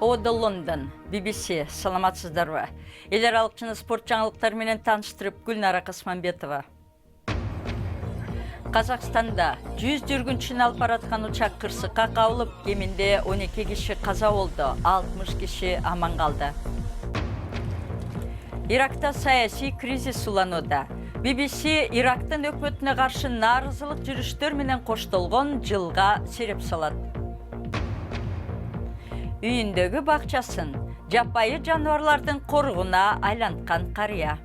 Ода Лондон, BBC, саламатсыздарбы. Эл аралык жана спорт жаңылыктары менен тааныштырып Гүлнара Касманбетова. Казакстанда 100 жүргүнчүнү алып бараткан учак кырсыкка кабылып, кеминде 12 киши каза болду, 60 киши аман калды. Иракта саясий кризис уланууда. BBC Ирактын өкмөтүнө каршы нааразылык жүрүштөр менен коштолгон жылга сереп салат. Үйүндөгү бакчасын жапайы жаныбарлардын коргуна айланткан карыя.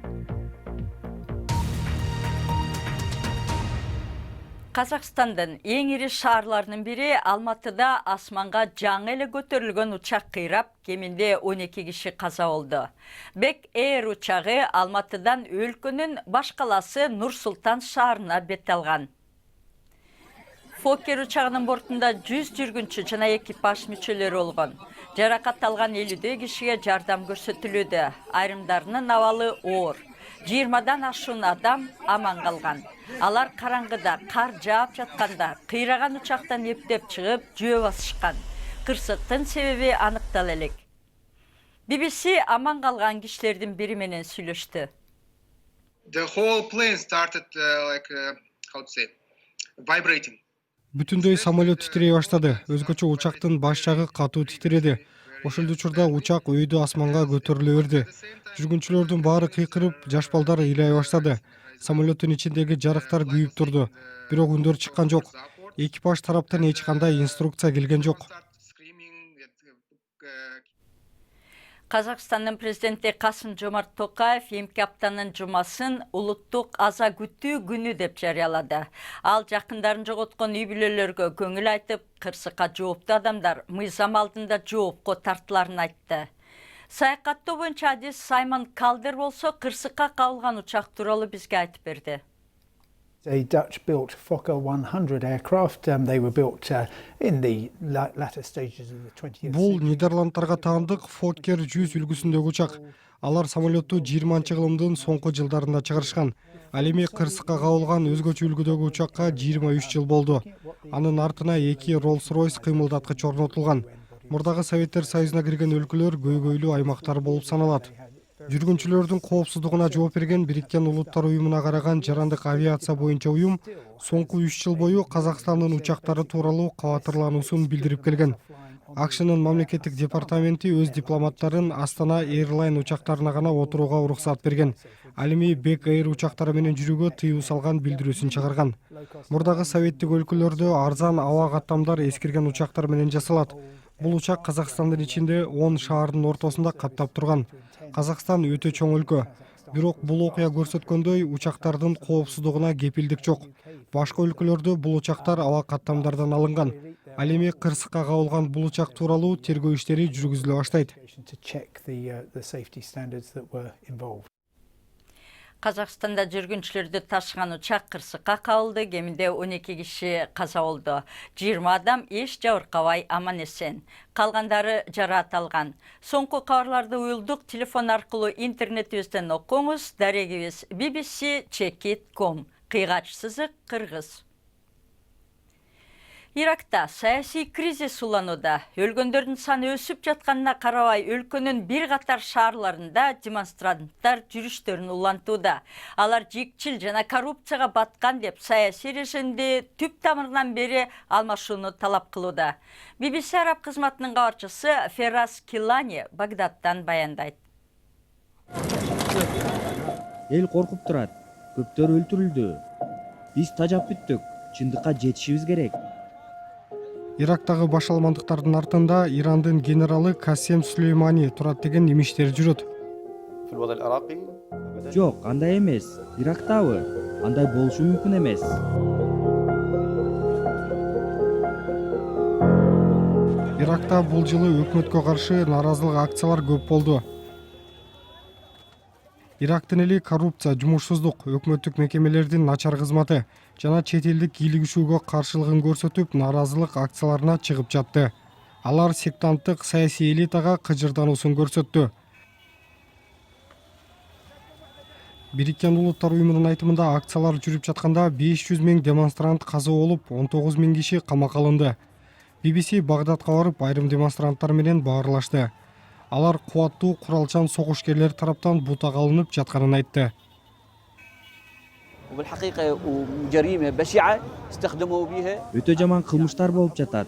Казакстандын эң ири шаарларынын бири Алматыда асманга жаңы эле көтөрүлгөн учак кыйрап, кеминде 12 киши каза болду. Бек Эйр учагы Алматыдан өлкөнүн баш каласы Нур-Султан шаарына бет алган. Фоккер учагынын бортунда 100 жүргүнчү жана экипаж мүчөлөрү болгон. Жаракат алган 50 кишиге жардам көрсөтүлүүдө. Айрымдарынын абалы оор. 20дан ашуун адам аман калган. Алар караңгыда кар жаап жатканда кыйраган учактан эптеп чыгып жөө басышкан. Кырсыктын себеби аныктала элек. BBC аман калган кишилердин бири менен сүйлөштү. The whole plane started vibrating. Бүтүндөй самолет титирей баштады. Өзгөчө учактын баш жагы катуу титиреди. Ошол учурда учак өйдө асманга көтөрүлө берди. Жүргүнчүлөрдүн баары кыйкырып, жаш балдар ыйлай баштады. Самолеттин ичиндеги жарыктар күйүп турду. Бирок үндөр чыккан жок. Экипаж тараптан эч кандай инструкция келген жок. Казакстандын президенти Касым-Жомарт Токаев эмки аптанын жумасын улуттук аза күтүү күнү деп жарыялады. Ал жакындарын жоготкон үй бүлөлөргө көңүл айтып, кырсыкка жооптуу адамдар мыйзам алдында жоопко тартыларын айтты. Саякаттоо боюнча адис Саймон Калдер болсо кырсыкка кабылган учак тууралуу бизге айтып берди. A Dutch-built Fokker 100 aircraft. They were built in the latter stages of the 20th century. Бул Нидерландтарга таандык Fokker 100 үлгүсүндөгү учак. Алар самолетту 20-кылымдын соңку жылдарында чыгарышкан. Ал эми кырсыкка кабылган өзгөчө үлгүдөгү учакка 23 жыл болду. Анын артына 2 Rolls-Royce кыймылдаткыч орнотулган. Мурдагы Советтер Союзуна кирген өлкөлөр көйгөйлүү аймактар болуп саналат. Жүргүнчүлөрдүн коопсуздугуна жооп берген Бириккен Улуттар уюмуна караган жарандык авиация боюнча уюм соңку 3 жыл бою Казакстандын учактары тууралуу кабатырлануусун билдирип келген. АКШнын мамлекеттик департаменти өз дипломаттарын Астана Airline учактарына гана отурууга уруксат берген. Ал эми Бек Эйр учактары менен жүрүүгө тыюу салган билдирүүсүн чыгарган. Мурдагы советтик өлкөлөрдө арзан аба каттамдар эскирген учактар менен жасалат. Бул учак Казакстандын ичинде 10 шаардын ортосунда каттап турган. Казакстан өтө чоң өлкө. Бирок бул окуя көрсөткөндөй учактардын коопсуздугуна кепилдик жок. Башка өлкөлөрдө бул учактар аба каттамдардан алынган. Ал эми кырсыкка кабылган бул учак тууралуу тергөө иштери жүргүзүлө баштайт. Казакстанда жүргүнчүлөрдү ташыган учак кырсыкка кабылды, кеминде 12 киши каза болду. 20 адам эч жабыркабай аман эсен. Калгандары жараат алган. Соңку кабарларды уюлдук телефон аркылуу интернетибизден окуңуз. Дарегибиз bbc.com. Кыйгач сызык кыргыз. Иракта саясий кризис уланууда. Өлгөндөрдүн саны өсүп жатканына карабай, өлкөнүн бир катар шаарларында демонстранттар жүрүштөрүн улантууда. Алар жикчил жана коррупцияга баткан деп саясий режимди түп тамырынан бери алмашууну талап кылууда. BBC араб кызматынын кабарчысы Феррас Килани Багдадтан баяндайт. Эл коркуп турат. Көптөр өлтүрүлдү. Биз тажап бүттүк. Чындыкка жетишибиз керек. Ирактагы башаламандыктардын артында Ирандын генералы Касем Сулеймани турат деген имиштер жүрөт. Жок, андай эмес. Ирактабы? Андай болушу мүмкүн эмес. Иракта бул жылы өкмөткө каршы нааразылык акциялар көп болду. Ирактын эли коррупция, жумушсуздук, өкмөттүк мекемелердин начар кызматы жана чет элдик кийлик күчүүгө каршылыгын көрсөтүп, нааразылык акцияларына чыгып жатты. Алар сектанттык саясий элитага кыжырдануусун көрсөттү. Бириккен Улуттар уюмунун айтымында акциялар жүрүп жатканда 500 000 демонстрант каза болуп, 19 000 киши камакка алынды. BBC Багдадка барып айрым демонстранттар менен баарлашты. Алар кубаттуу куралчан согушкерлер тараптан бутак алынып жатканын айтты. Өтө жаман кылмыштар болуп жатат.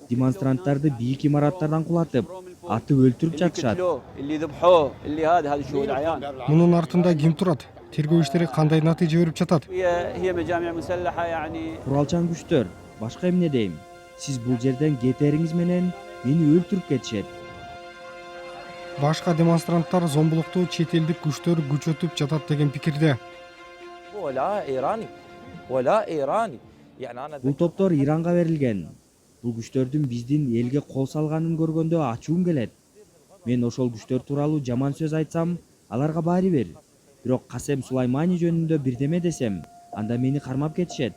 Демонстранттарды бийик имараттардан кулатып, атып өлтүрүп жатышат. Мунун артында ким турат? Тергөө иштери кандай натыйжа берип жатат? Куралчан күчтөр, башка эмне дейм? Сиз бул жерден кетериңиз менен мени өлтүрүп кетишет. Башка демонстранттар зомбулукту чет элдик күчтөр күчөтүп жатат деген пикирде. Бул топтор Иранга берилген. Бул күчтөрдүн биздин элге кол салганын көргөндө ачуум келет. Мен ошол күчтөр тууралуу жаман сөз айтсам, аларга баары бир. Бирок Касем Сулаймани жөнүндө бирдеме десем, анда мени кармап кетишет.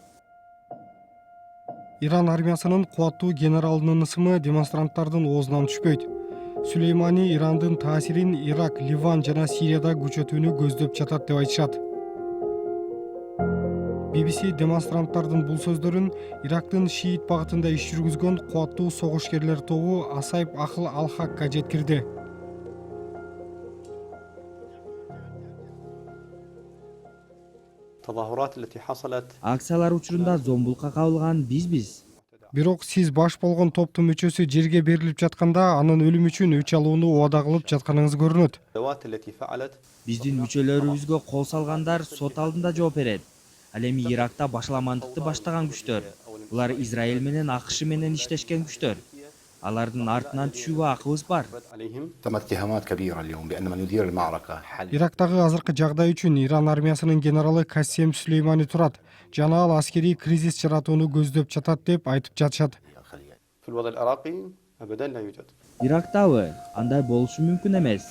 Иран армиясынын кубаттуу генералынын ысымы демонстранттардын оозунан түшпөйт. Сулеймани Ирандын таасирин Ирак, Ливан жана Сирияда күчөтүүнү көздөп жатат деп айтышат. BBC демонстранттардын бул сөздөрүн Ирактын шиит багытында иш жүргүзгөн кубаттуу согушкерлер тобу Асайб Ахыл Ал-Хакка жеткирди. Акциялар учурунда зомбулукка кабылган бизбиз. Бирок сиз баш болгон топтун мүчөсү жерге берилип жатканда анын өлүмү үчүн өч алууну убада кылып жатканыңыз көрүнөт. Биздин мүчөлөрүбүзгө кол салгандар сот алдында жооп берет. Ал эми Иракта башаламандыкты баштаган күчтөр. Булар Израиль менен АКШ менен иштешкен күчтөр. Алардын артынан түшүүгө акыбыз бар. Ирактагы азыркы жагдай үчүн Иран армиясынын генералы Касем Сулеймани турат. Жана ал аскерий кризис жаратууну көздөп жатат деп айтып жатышат. Ирактабы андай болушу мүмкүн эмес.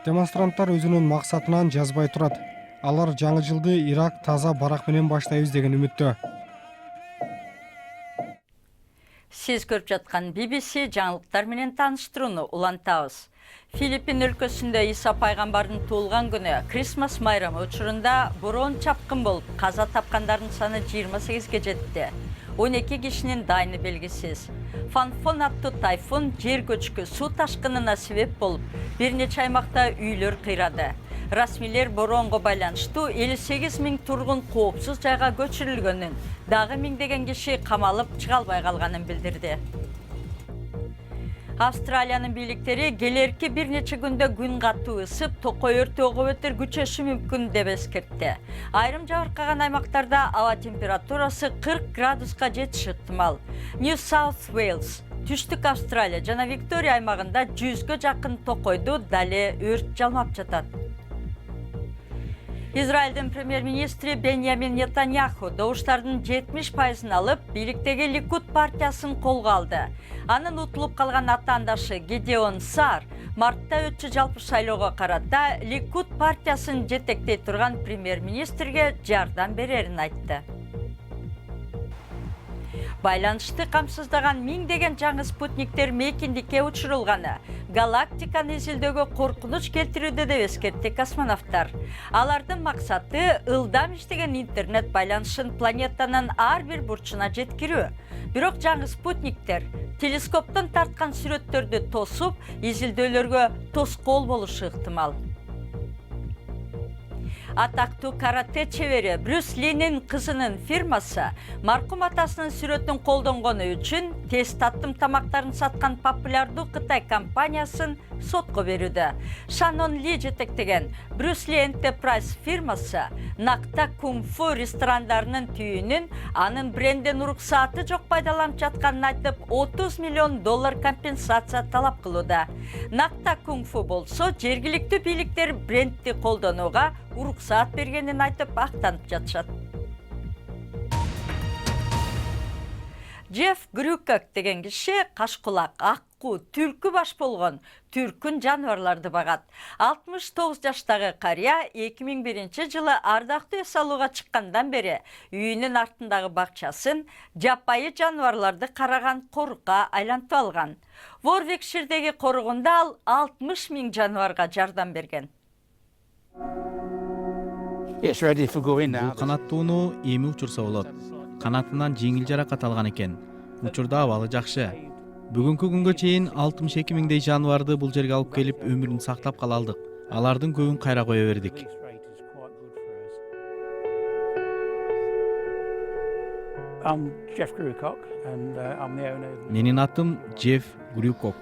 Демонстранттар өзүнүн максатынан жазбай турат. Алар жаңы жылды Ирак таза барак менен баштайбыз деген үмүттө. Сиз көрүп жаткан BBC жаңылыктар менен тааныштырууну улантабыз. Филиппин өлкөсүндө Иса пайгамбардын туулган күнү Крисмас майрамы учурунда бороон чапкын болуп, каза тапкандардын саны 28ге жетти. 12 кишинин дайыны белгисиз. Фанфон аттуу тайфун жер көчкү суу ташкынына себеп болуп, бир нече аймакта үйлөр кыйрады. Расмийлер бороонго байланыштуу 58 000 тургун коопсуз жайга көчүрүлгөнүн, дагы миңдеген киши камалып чыга албай калганын билдирди. Австралиянын бийликтери келерки бир нече күндө күн катуу ысып, токой өртөө көбөтөр күчөшү мүмкүн деп эскертти. Айрым жабыркаган аймактарда аба температурасы 40 градуска жетиши ыктымал. New South Wales, Түштүк Австралия жана Виктория аймагында 100гө жакын токойду дале өрт жалмап жатат. Израилдин премьер-министри Беньямин Нетаньяху добуштардын 70%-ын алып, бийликтеги Ликуд партиясын колго алды. Анын утулуп калган атаандашы Гидеон Саар мартта өтчү жалпы шайлоого карата Ликуд партиясын жетектей турган премьер-министрге жардам берерин айтты. Байланышты камсыздаган миңдеген жаңы спутниктер мейкиндикке учурулганы галактиканы изилдөөгө коркунуч келтирүүдө деп эскертти космонавттар. Алардын максаты ылдам иштеген интернет байланышын планетанын ар бир бурчуна жеткирүү. Бирок жаңы спутниктер телескоптон тарткан сүрөттөрдү тосуп, изилдөөлөргө тоскоол болушу ыктымал. Атактуу карате чебери Брюс Линин кызынын фирмасы маркум атасынын сүрөтүн колдонгону үчүн тез таттым тамактарын саткан популярдуу Кытай компаниясын сотко берүүдө. Шанон Ли жетектеген Брюс Ли Enterprise фирмасы Накта кунг-фу ресторандарынын түйүнүн анын брендин уруксааты жок пайдаланып жатканын айтып, $30 миллион компенсация талап кылууда. Накта кунг-фу болсо жергиликтүү бийликтер брендти колдонууга уруксаат бергенин айтып актанып жатышат. Джефф Грюкок деген киши кашкулак, аккуу, түлкү баш болгон түркүн жаныбарларды багат. 69 жаштагы карыя 2001 жылы ардактуу эс алууга чыккандан бери үйүнүн артындагы бакчасын жапайы жаныбарларды караган корукка айлантып алган. Ворвикширдеги коругунда ал 60 000 жаныбарга жардам берген. Бул канаттууну эми учурса болот. Канатынан жеңил жаракат алган экен. Учурда абалы жакшы. Бүгүнкү күнгө чейин 62 миңдей жаныбарды бул жерге алып келип өмүрүн сактап кала алдык. Алардын көбүн кайра кое бердик. Менин атым Джефф Грюкок.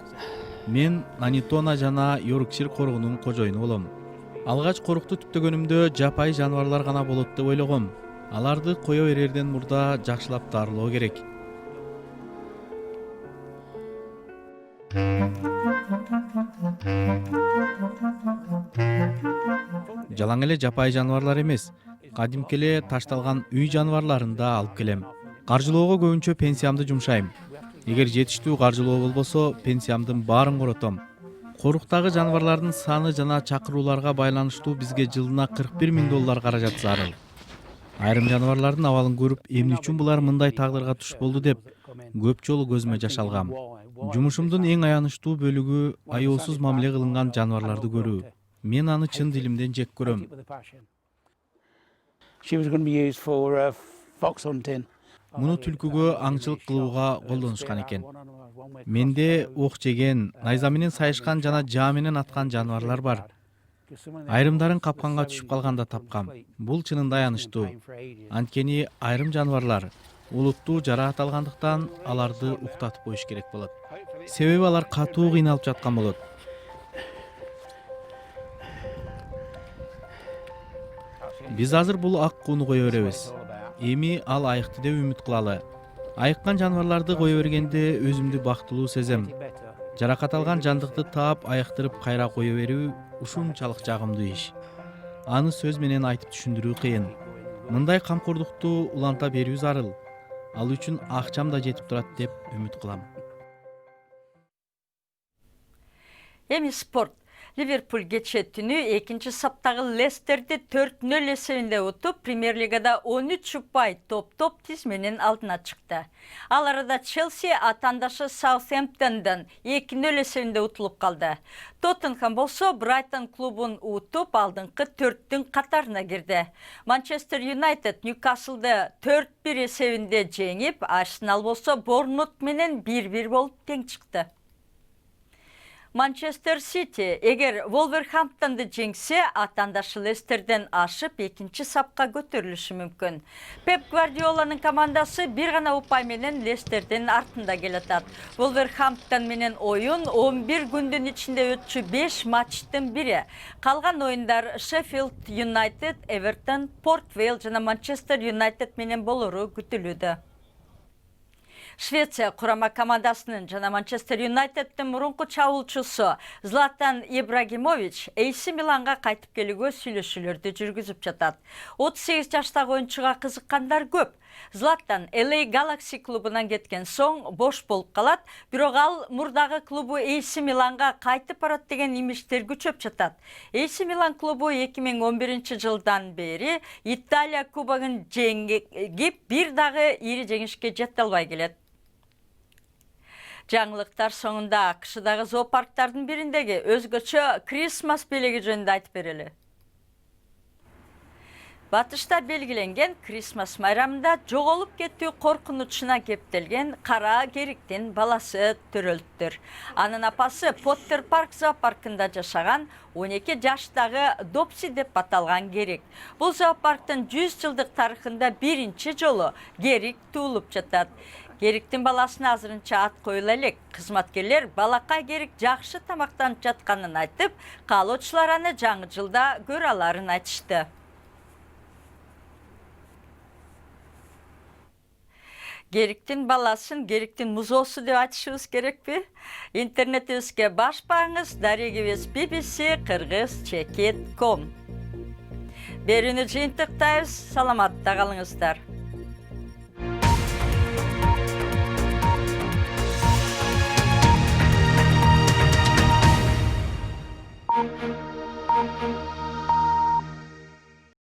Мен Анитона жана Йоркшир коргунун кожоюну болом. Алгач корукту түптөгөнүмдө жапайы жаныбарлар гана болот деп ойлогом. Аларды кое берерден мурда жакшылап дарылоо керек. Жалаң эле жапайы жаныбарлар эмес, кадимки эле ташталган үй жаныбарларын да алып келем. Каржылоого көбүнчө пенсиямды жумшайм. Эгер жетиштүү каржылоо болбосо, пенсиямдын баарын коротом. Коруктагы жаныбарлардын саны жана чакырууларга байланыштуу бизге жылына $41,000 каражат зарыл. Айрым жаныбарлардын абалын көрүп, эмне үчүн булар мындай тагдырга туш болду деп көп жолу көзүмө жаш алгам. Жумушумдун эң аянычтуу бөлүгү аеосуз мамиле кылынган жаныбарларды көрүү. Мен аны чын дилимден жек көрөм. Муну түлкүгө аңчылык кылууга колдонушкан экен. Менде ок жеген, найза менен сайышкан жана жаа менен аткан жаныбарлар бар. Айрымдарын капканга түшүп калганда тапкам. Бул чынында аянычтуу. Анткени айрым жаныбарлар улуттуу жараат алгандыктан аларды уктатып коюш керек болот. Себеби алар катуу кыйналып жаткан болот. Биз азыр бул ак кууну кое беребиз. Эми ал айыкты деп үмүт кылалы. Айыккан жаныбарларды кое бергенде өзүмдү бактылуу сезем. Жаракат алган жандыкты таап айыктырып кайра кое берүү ушунчалык жагымдуу иш. Аны сөз менен айтып түшүндүрүү кыйын. Мындай камкордукту уланта берүү зарыл. Ал үчүн акчам да жетип турат деп үмүт кылам. Эми спорт. Ливерпуль кечээ түнү экинчи саптагы Лестерди 4-0 эсебинде утуп, Премьер-лигада 13 упай топ тизменин алдына чыкты. Ал арада Челси атандашы Саутгемптондон 2-0 эсебинде утулуп калды. Тоттенхэм болсо Брайтон клубун утуп, алдыңкы 4-түн катарына кирди. Манчестер Юнайтед Ньюкаслды 4-1 эсебинде жеңип, Арсенал болсо Борнмут менен 1-1 болуп тең чыкты. Манчестер Сити эгер Волверхэмптонду жеңсе, атандашы Лестерден ашып экинчи сапка көтөрүлүшү мүмкүн. Пеп Гвардиоланын командасы бир гана упай менен Лестерден артында келатат. Волверхэмптон менен оюн 11 күндүн ичинде өтчү 5 матчтын бири. Калган оюндар Шеффилд Юнайтед, Эвертон, Порт Вейл жана Манчестер Юнайтед менен болору күтүлүүдө. Швеция курама командасынын жана Манчестер Юнайтедтин мурунку чабуулчусу Златан Ибрагимович AC Миланга кайтып келүүгө сүйлөшүүлөрдү жүргүзүп жатат. 38 жаштагы оюнчуга кызыккандар көп. Златан LA Galaxy клубунан кеткен соң бош болуп калат, бирок ал мурдагы клубу AC Миланга кайтып барат деген имиштер күчөп жатат. AC Милан клубу 2011 жылдан бери Италия кубогун жеңип, бир дагы ири жеңишке жете албай келет. Жаңылыктар соңунда АКШдагы зоопарктардын бириндеги өзгөчө Крисмас белеги жөнүндө айтып берели. Батышта белгиленген Крисмас майрамында жоголуп кетүү коркунучуна кептелген кара кериктин баласы төрөлттүр. Анын апасы Поттер Парк зоопаркында жашаган 12 жаштагы Допси деп аталган керик. Бул зоопарктын 100 жылдык тарыхында биринчи жолу керик туулуп жатат. Кериктин баласына азырынча ат коюла элек. Кызматкерлер балакай керик жакшы тамактанып жатканын айтып, каалоочулар аны жаңы жылда көрө аларын айтышты. Кериктин баласын кериктин музоосу деп айтышыбыз керекпи? Интернетибизге баш багыңыз, дарегибиз bbc-kыргыз.com. Берүүнү жыйынтыктайбыз, саламатта калыңыздар.